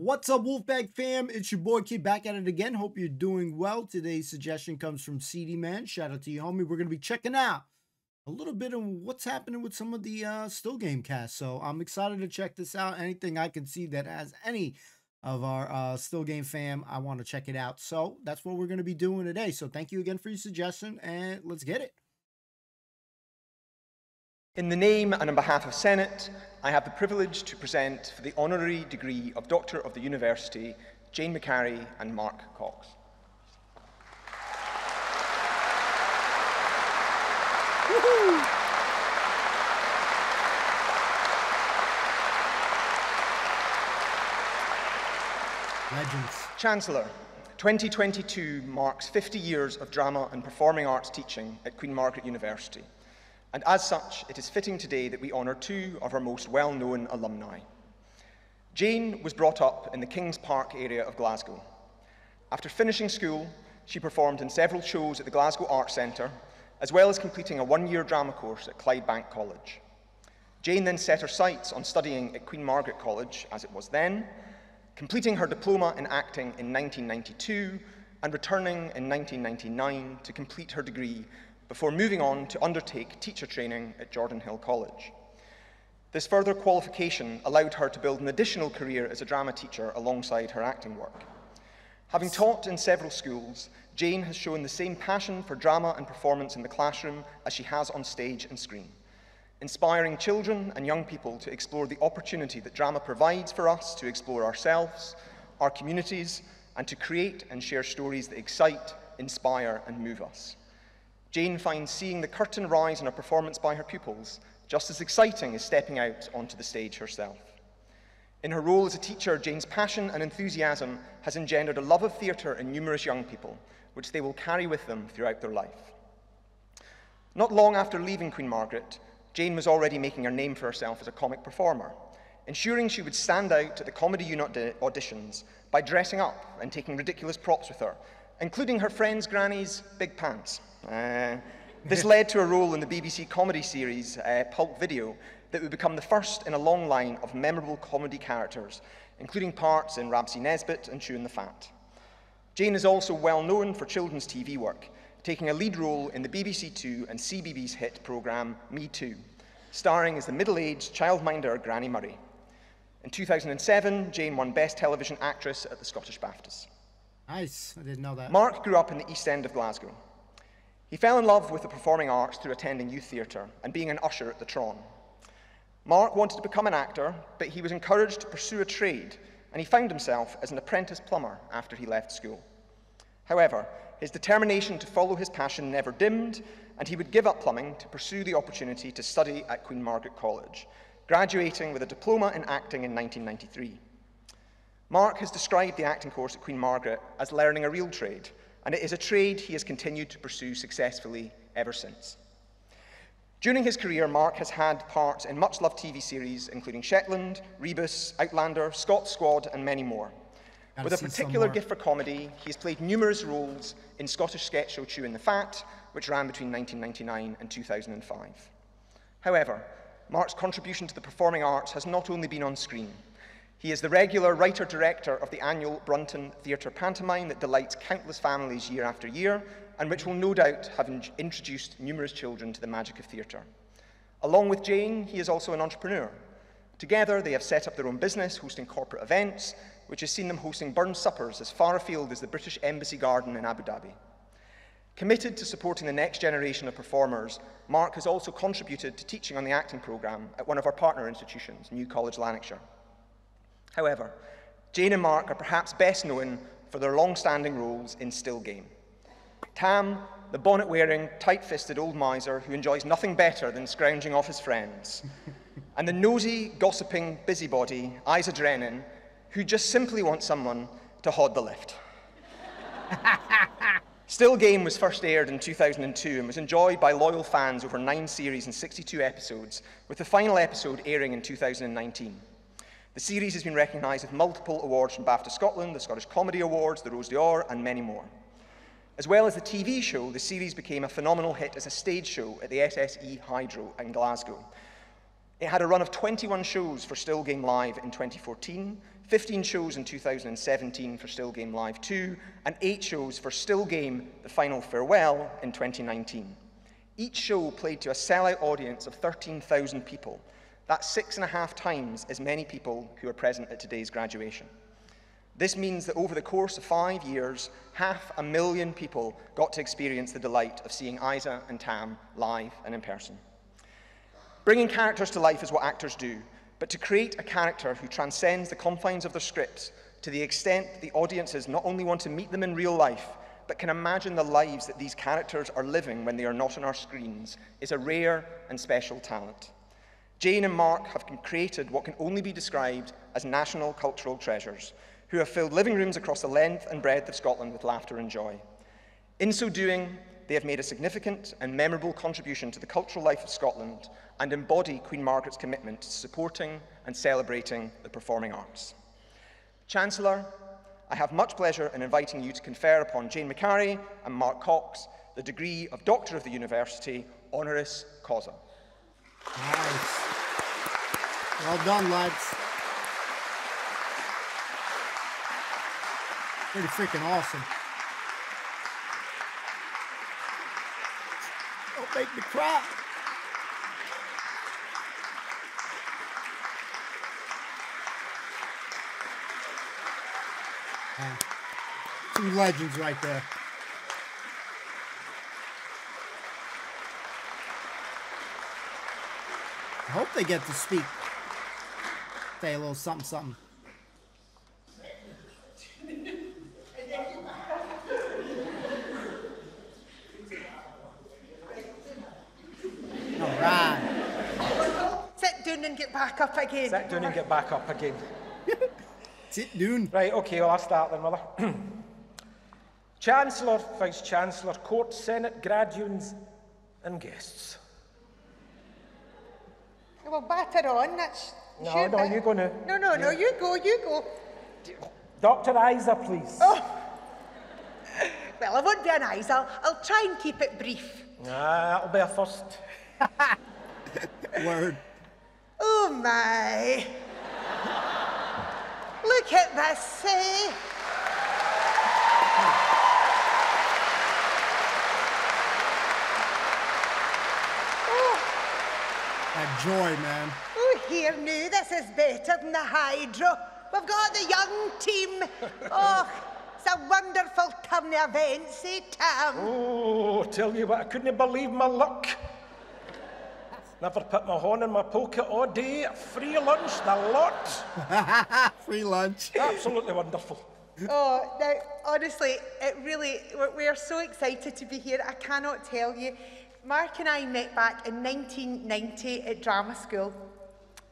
What's up, Wolfbag fam? It's your boy Kid back at it again. Hope you're doing well. Today's suggestion comes from CD Man. Shout out to you, homie. We're going to be checking out a little bit of what's happening with some of the still game cast. So I'm excited to check this out. Anything I can see that has any of our still game fam, I want to check it out. So that's what we're going to be doing today. So thank you again for your suggestion, and let's get it. In the name and on behalf of Senate, I have the privilege to present for the honorary degree of Doctor of the University, Jane McCarry and Mark Cox. Legends. Chancellor, 2022 marks 50 years of drama and performing arts teaching at Queen Margaret University. And as such, it is fitting today that we honour two of our most well-known alumni. Jane was brought up in the Kings Park area of Glasgow. After finishing school, she performed in several shows at the Glasgow Arts Centre, as well as completing a one-year drama course at Clydebank College. Jane then set her sights on studying at Queen Margaret College, as it was then, completing her diploma in acting in 1992 and returning in 1999 to complete her degree before moving on to undertake teacher training at Jordan Hill College. This further qualification allowed her to build an additional career as a drama teacher alongside her acting work. Having taught in several schools, Jane has shown the same passion for drama and performance in the classroom as she has on stage and screen, inspiring children and young people to explore the opportunity that drama provides for us to explore ourselves, our communities, and to create and share stories that excite, inspire, and move us. Jane finds seeing the curtain rise in a performance by her pupils just as exciting as stepping out onto the stage herself. In her role as a teacher, Jane's passion and enthusiasm has engendered a love of theatre in numerous young people, which they will carry with them throughout their life. Not long after leaving Queen Margaret, Jane was already making her name for herself as a comic performer, ensuring she would stand out at the comedy unit auditions by dressing up and taking ridiculous props with her, including her friend's granny's big pants. This led to a role in the BBC comedy series Pulp Video that would become the first in a long line of memorable comedy characters, including parts in Ramsay Nesbitt and Chewin' the Fat. Jane is also well known for children's TV work, taking a lead role in the BBC Two and CBeebies hit programme Me Too, starring as the middle-aged childminder Granny Murray. In 2007, Jane won Best Television Actress at the Scottish BAFTAs. Nice, I didn't know that. Mark grew up in the East End of Glasgow. He fell in love with the performing arts through attending youth theatre and being an usher at the Tron. Mark wanted to become an actor, but he was encouraged to pursue a trade, and he found himself as an apprentice plumber after he left school. However, his determination to follow his passion never dimmed, and he would give up plumbing to pursue the opportunity to study at Queen Margaret College, graduating with a diploma in acting in 1993. Mark has described the acting course at Queen Margaret as learning a real trade, and it is a trade he has continued to pursue successfully ever since. During his career, Mark has had parts in much-loved TV series, including Shetland, Rebus, Outlander, Scott's Squad, and many more. With a particular gift for comedy, he has played numerous roles in Scottish sketch show Chewin' the Fat, which ran between 1999 and 2005. However, Mark's contribution to the performing arts has not only been on screen. He is the regular writer-director of the annual Brunton Theatre pantomime that delights countless families year after year, and which will no doubt have introduced numerous children to the magic of theatre. Along with Jane, he is also an entrepreneur. Together, they have set up their own business, hosting corporate events, which has seen them hosting burn suppers as far afield as the British Embassy Garden in Abu Dhabi. Committed to supporting the next generation of performers, Mark has also contributed to teaching on the acting programme at one of our partner institutions, New College Lanarkshire. However, Jane and Mark are perhaps best known for their long-standing roles in Still Game. Tam, the bonnet-wearing, tight-fisted old miser who enjoys nothing better than scrounging off his friends, and the nosy, gossiping busybody, Isa Drennan, who just simply wants someone to hod the lift. Still Game was first aired in 2002 and was enjoyed by loyal fans over 9 series and 62 episodes, with the final episode airing in 2019. The series has been recognised with multiple awards from BAFTA Scotland, the Scottish Comedy Awards, the Rose d'Or, and many more. As well as the TV show, the series became a phenomenal hit as a stage show at the SSE Hydro in Glasgow, It had a run of 21 shows for Still Game Live in 2014, 15 shows in 2017 for Still Game Live 2, and 8 shows for Still Game The Final Farewell in 2019. Each show played to a sellout audience of 13,000 people. That's 6.5 times as many people who are present at today's graduation. This means that over the course of 5 years, 500,000 people got to experience the delight of seeing Isa and Tam live and in person. Bringing characters to life is what actors do, but to create a character who transcends the confines of their scripts to the extent that the audiences not only want to meet them in real life, but can imagine the lives that these characters are living when they are not on our screens, is a rare and special talent. Jane and Mark have created what can only be described as national cultural treasures, who have filled living rooms across the length and breadth of Scotland with laughter and joy. In so doing, they have made a significant and memorable contribution to the cultural life of Scotland and embody Queen Margaret's commitment to supporting and celebrating the performing arts. Chancellor, I have much pleasure in inviting you to confer upon Jane McCarry and Mark Cox the degree of Doctor of the University, honoris causa. Nice. Well done, lads. Pretty freaking awesome. Don't make me cry. Man, two legends right there. I hope they get to speak. Say a little something, something. All right. Sit down and get back up again. Sit down and get back up again. Sit down. Right, okay, well, I'll start then, Mother. Chancellor, Vice-Chancellor, Court, Senate, graduates and guests. Well, batter on, that's... No, sure, no, you go now. No, you go. Dr. Isa, please. Oh. Well, I won't be an eyes, I'll try and keep it brief. That'll be a first. Word. Oh my. Look at this, eh? That joy, man. Oh, here now, this is better than the hydro. We've got the young team. Oh, it's a wonderful turn of events, eh, Tam? Oh, tell you what, I couldn't believe my luck. Never put my horn in my pocket all day. Free lunch, the lot. Free lunch. Absolutely wonderful. Oh, now, honestly, we are so excited to be here. I cannot tell you. Mark and I met back in 1990 at drama school,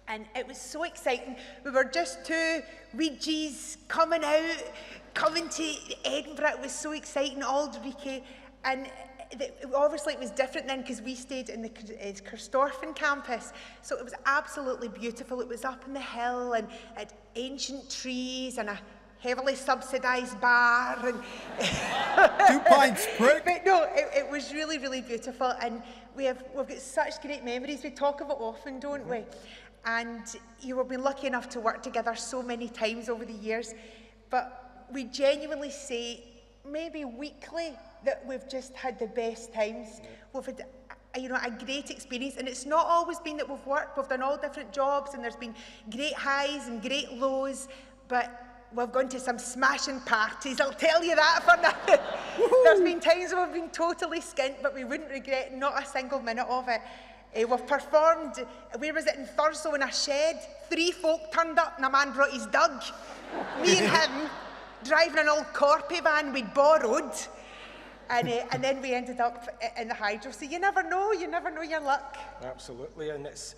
and it was so exciting. We were just two weegies coming to Edinburgh. It was so exciting, Aldrich, and obviously it was different then because we stayed in the Kirstorfen campus, so it was absolutely beautiful. It was up in the hill and had ancient trees and a heavily subsidised bar and 2 pints, prick. But no, it was really, really beautiful, and we've got such great memories. We talk of it often, don't we? And we've been lucky enough to work together so many times over the years, but we genuinely say maybe weekly that we've just had the best times. We've had a great experience, and it's not always been that we've worked. We've done all different jobs, and there's been great highs and great lows, but we've gone to some smashing parties, I'll tell you that for nothing. There's been times when we've been totally skint, but we wouldn't regret not a single minute of it. We've performed, where was it, in Thurso in a shed? 3 folk turned up and a man brought his dog. Me and him, driving an old Corpy van we'd borrowed. And then we ended up in the hydro. So you never know your luck. Absolutely, and it's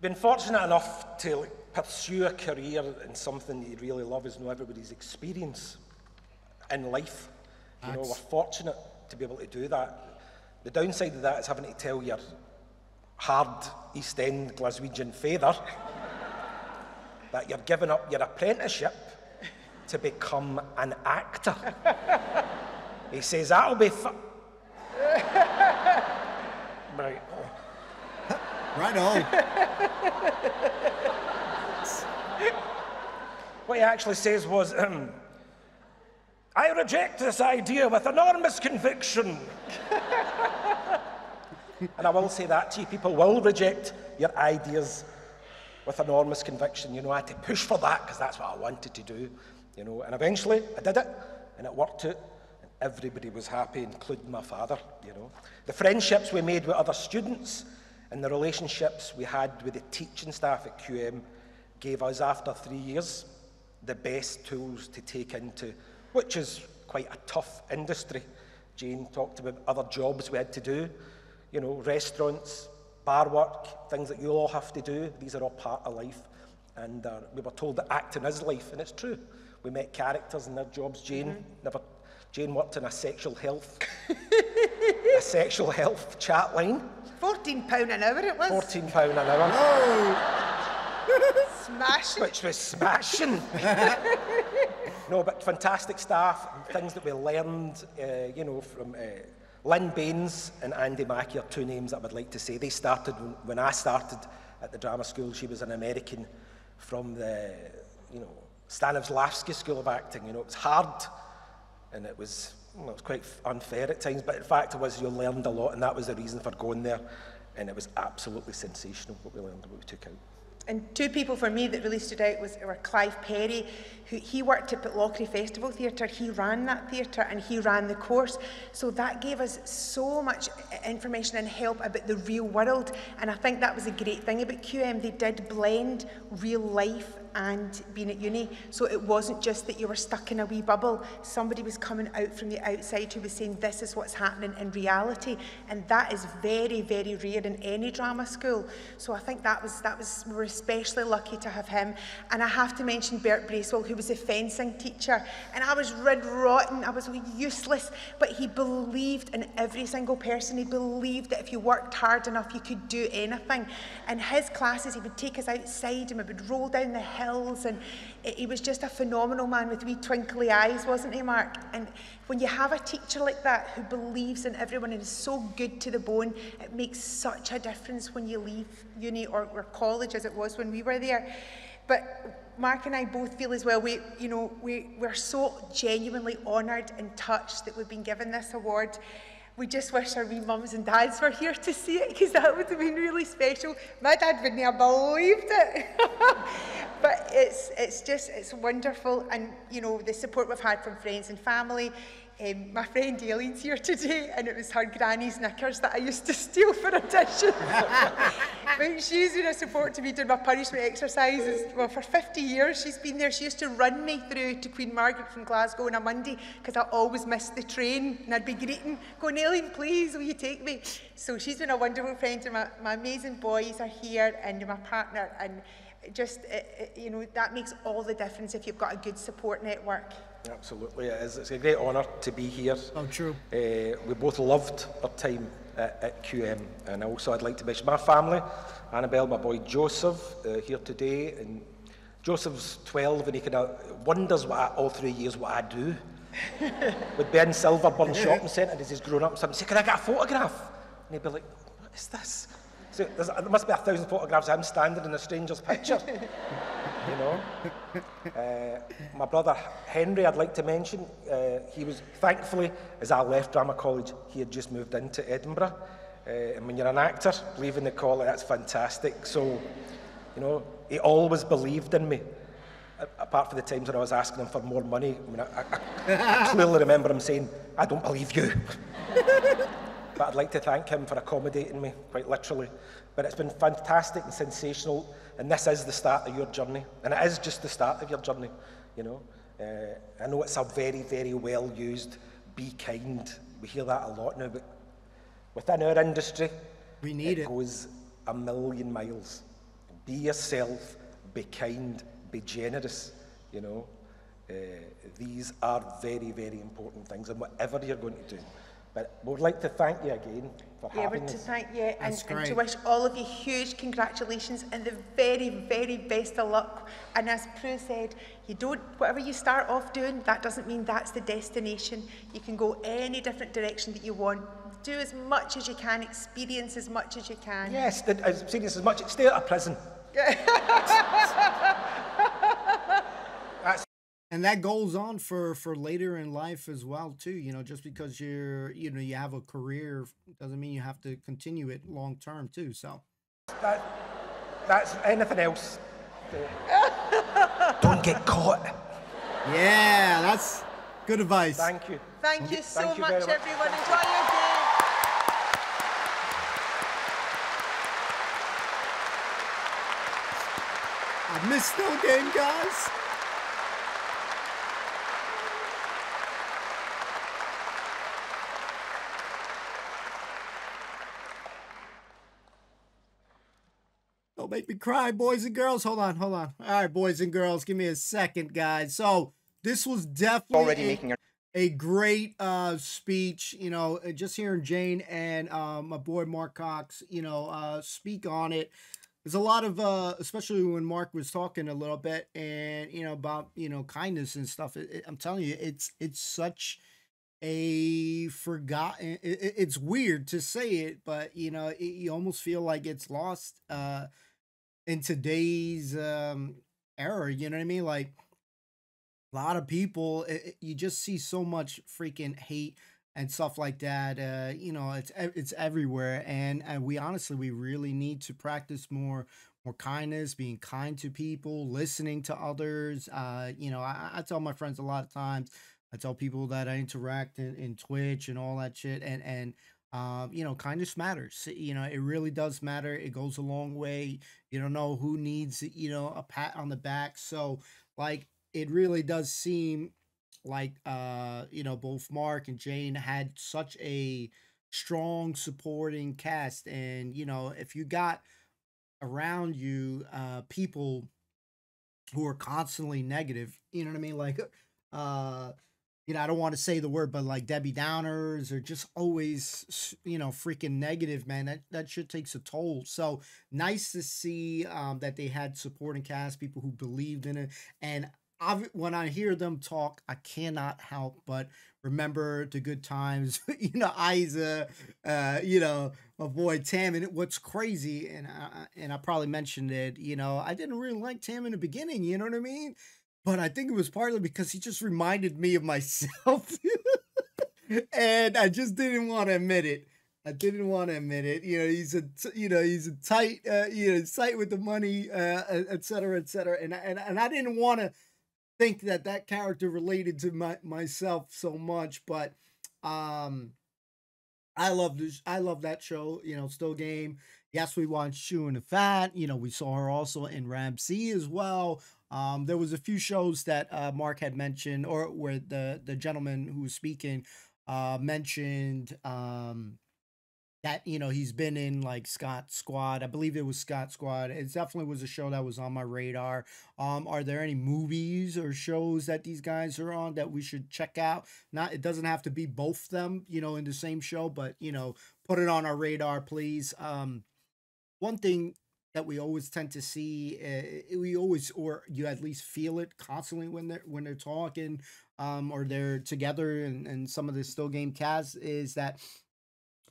been fortunate enough to pursue a career in something that you really love is not everybody's experience in life. You know, we're fortunate to be able to do that. The downside of that is having to tell your hard East End Glaswegian father that you're giving up your apprenticeship to become an actor. He says, that'll be right. Right on. What he actually says was, I reject this idea with enormous conviction. And I will say that to you, people will reject your ideas with enormous conviction. You know, I had to push for that because that's what I wanted to do. You know, and eventually I did it, and it worked out, and everybody was happy, including my father. You know, the friendships we made with other students and the relationships we had with the teaching staff at QM gave us, after 3 years, the best tools to take into, which is quite a tough industry. Jane talked about other jobs we had to do, you know, restaurants, bar work, things that you all have to do. These are all part of life. And we were told that acting is life, and it's true. We met characters in their jobs. Jane worked in a sexual health chat line. £14 an hour it was. £14 an hour. Oh. Smashing. Which was smashing. No, but fantastic staff, and things that we learned, you know, from Lynn Baines and Andy Mackey are two names that I would like to say. They started when I started at the drama school. She was an American from the, you know, Stanislavski School of Acting. You know, it was hard, and it was, well, it was quite unfair at times, but in fact it was, you learned a lot, and that was the reason for going there, and it was absolutely sensational what we learned, what we took out. And two people for me that really stood out were Clive Perry, who he worked at Pitlochry Festival Theatre. He ran that theatre and he ran the course. So that gave us so much information and help about the real world. And I think that was a great thing about QM. They did blend real life and being at uni. So it wasn't just that you were stuck in a wee bubble. Somebody was coming out from the outside who was saying, this is what's happening in reality. And that is very, very rare in any drama school. So I think we were especially lucky to have him. And I have to mention Bert Bracewell, who was a fencing teacher. And I was rid rotten, I was useless, but he believed in every single person. He believed that if you worked hard enough, you could do anything. And his classes, he would take us outside and we would roll down the hill. And he was just a phenomenal man with wee twinkly eyes, wasn't he, Mark? And when you have a teacher like that who believes in everyone and is so good to the bone, it makes such a difference when you leave uni or college, as it was when we were there. But Mark and I both feel as well, we're so genuinely honoured and touched that we've been given this award. We just wish our wee mums and dads were here to see it, because that would have been really special. My dad wouldn't have believed it. But it's wonderful, and you know, the support we've had from friends and family. My friend Aileen's here today, and it was her granny's knickers that I used to steal for auditions. But she's been a support to me doing my punishment exercises. Well, for 50 years she's been there. She used to run me through to Queen Margaret from Glasgow on a Monday, because I always missed the train, and I'd be greeting, going, Aileen, please, will you take me? So she's been a wonderful friend, and my amazing boys are here, and my partner, and just, you know, that makes all the difference if you've got a good support network. Absolutely, it is. It's a great honour to be here. Oh, true. We both loved our time at QM, and also I'd like to mention my family, Annabelle, my boy Joseph, here today, and Joseph's 12 and he kind of wonders all 3 years what I do. We'd be in Silverburn Shopping Centre as he's grown up, and somebody say, can I get a photograph? And he'd be like, what is this? So there must be 1,000 photographs of him standing in a stranger's picture. You know, my brother Henry, I'd like to mention, he was, thankfully, as I left drama college, he had just moved into Edinburgh. And when you're an actor, leaving the college, that's fantastic. So, you know, he always believed in me. Apart from the times when I was asking him for more money, I mean, I clearly remember him saying, I don't believe you. But I'd like to thank him for accommodating me, quite literally. But it's been fantastic and sensational, and this is the start of your journey. And it is just the start of your journey, you know. I know it's a very, very well used, be kind. We hear that a lot now, but within our industry, we need it. Goes a million miles. Be yourself, be kind, be generous, you know. These are very, very important things, and whatever you're going to do. But we'd like to thank you again for having us. To thank you and to wish all of you huge congratulations and the very, very best of luck. And as Prue said, whatever you start off doing, that doesn't mean that's the destination. You can go any different direction that you want. Do as much as you can, experience as much as you can. Yes, experience as much. Stay out of prison. And that goes on for later in life as well too. You know, just because you have a career doesn't mean you have to continue it long term too. So that's anything else. Don't get caught. Yeah, that's good advice. Thank you. Thank you so Thank you much, very much. everyone. Enjoy your day. I missed Still Game, guys. Don't make me cry, boys and girls. Hold on. All right, boys and girls, give me a second, guys. So this was definitely a great speech. You know, just hearing Jane and my boy Mark Cox, speak on it. There's a lot of, especially when Mark was talking a little bit and, about, kindness and stuff. I'm telling you, it's such a forgotten, it's weird to say it, but, you almost feel like it's lost in today's era, you know what I mean? Like, a lot of people, you just see so much freaking hate and stuff like that. It's everywhere, and we really need to practice more kindness, being kind to people, listening to others. I tell my friends a lot of times. I tell people that I interact in Twitch and all that shit, and kindness matters. It really does matter. It goes a long way. You don't know who needs, a pat on the back. So, like, it really does seem like, both Mark and Jane had such a strong supporting cast. And, if you got around you people who are constantly negative, you know what I mean? Like, I don't want to say the word, but like Debbie Downers or just always, freaking negative, man, that shit takes a toll. So nice to see that they had supporting cast, people who believed in it. And when I hear them talk, I cannot help but remember the good times, Isa, my boy Tam. And what's crazy, and I probably mentioned it, I didn't really like Tam in the beginning, you know what I mean? But I think it was partly because he just reminded me of myself. And I just didn't want to admit it. He's a tight, tight with the money, et cetera, et cetera. And I didn't want to think that character related to myself so much, but I love that show, Still Game. Yes, we watched Shoe and the Fat. We saw her also in Ramsey as well. There was a few shows that Mark had mentioned, or where the gentleman who was speaking mentioned that he's been in, like, Scott Squad. I believe it was Scott Squad. It definitely was a show that was on my radar. Are there any movies or shows that these guys are on that we should check out? It doesn't have to be both of them, in the same show, but put it on our radar, please. One thing that we always tend to see, or you at least feel it constantly when they're talking, or they're together, and some of the Still Game cast, is that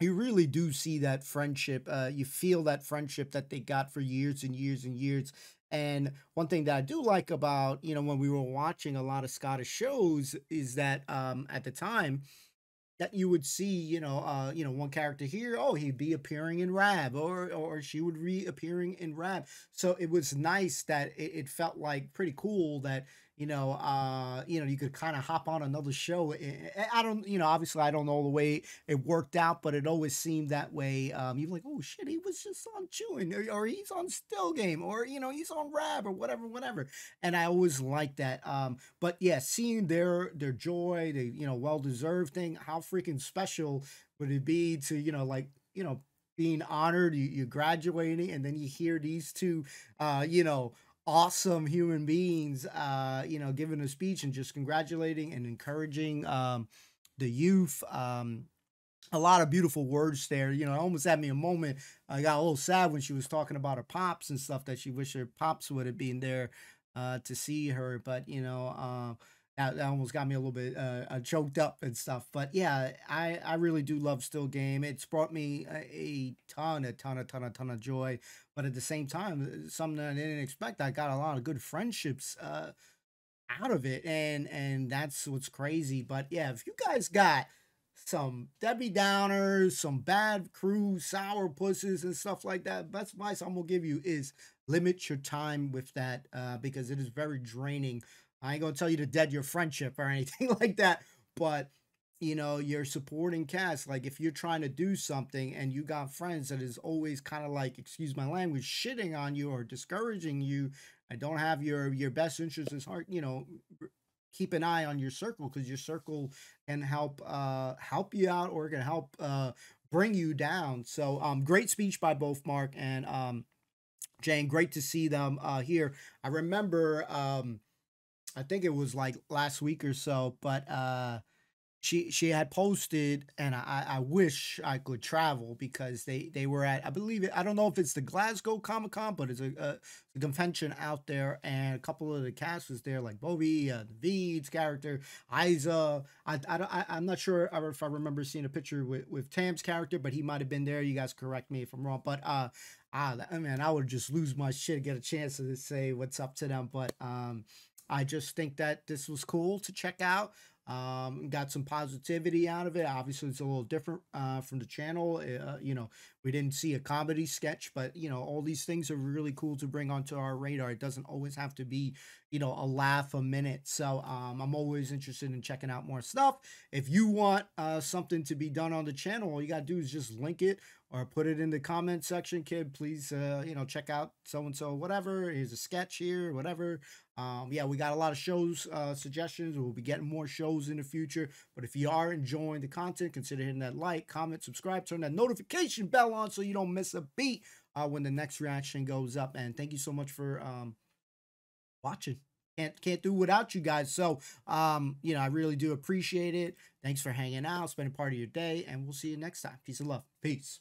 you really do see that friendship. You feel that friendship that they got for years and years and years. And one thing that I do like about, when we were watching a lot of Scottish shows, is that at the time that you would see, one character here, oh, he'd be appearing in Rab, or she would reappearing in Rab. So it was nice that it felt like pretty cool that, you could kind of hop on another show. I don't, obviously I don't know the way it worked out, but it always seemed that way. You're like, oh shit, he was just on Chewing, or he's on Still Game, or, he's on Rab, or whatever. And I always like that. But yeah, seeing their joy, the, well-deserved thing, how freaking special would it be to, being honored, you're graduating, and then you hear these two, awesome human beings, giving a speech and just congratulating and encouraging the youth. A lot of beautiful words there. It almost had me a moment. I got a little sad when she was talking about her pops and stuff, that she wished her pops would have been there to see her. But, that almost got me a little bit choked up and stuff. But yeah, I really do love Still Game. It's brought me a ton of joy. But at the same time, something that I didn't expect. I got a lot of good friendships out of it, and that's what's crazy. But yeah, if you guys got some Debbie Downers, some bad crew, sour pusses, and stuff like that, best advice I'm gonna give you is limit your time with that because it is very draining. I ain't gonna tell you to dead your friendship or anything like that, but you know, your supporting cast, like if you're trying to do something and you got friends that is always kind of like, excuse my language, shitting on you or discouraging you, I don't have your best interests at heart, you know, keep an eye on your circle because your circle can help you out or can help bring you down. So great speech by both Mark and Jane. Great to see them here. I remember I think it was like last week or so, but she had posted, and I wish I could travel because they were at, I believe it, I don't know if it's the Glasgow Comic Con, but it's a convention out there, and a couple of the cast was there, like Bobby, the Veeds character, Isa. I'm not sure if I remember seeing a picture with Tam's character, but he might have been there. You guys correct me if I'm wrong, but I mean, I would just lose my shit to get a chance to say what's up to them, but I just think that this was cool to check out. Got some positivity out of it. Obviously, it's a little different from the channel. You know, we didn't see a comedy sketch, but you know, all these things are really cool to bring onto our radar. It doesn't always have to be, you know, a laugh a minute. So I'm always interested in checking out more stuff. If you want something to be done on the channel, all you gotta do is just link it or put it in the comment section. Kid, please, you know, check out so and so, whatever. Here's a sketch here, whatever. Yeah, we got a lot of shows suggestions. We'll be getting more shows in the future. But if you are enjoying the content, consider hitting that like, comment, subscribe, turn that notification bell on so you don't miss a beat when the next reaction goes up. And thank you so much for watching. Can't do without you guys. So you know, I really do appreciate it. Thanks for hanging out, spending part of your day, and we'll see you next time. Peace and love. Peace.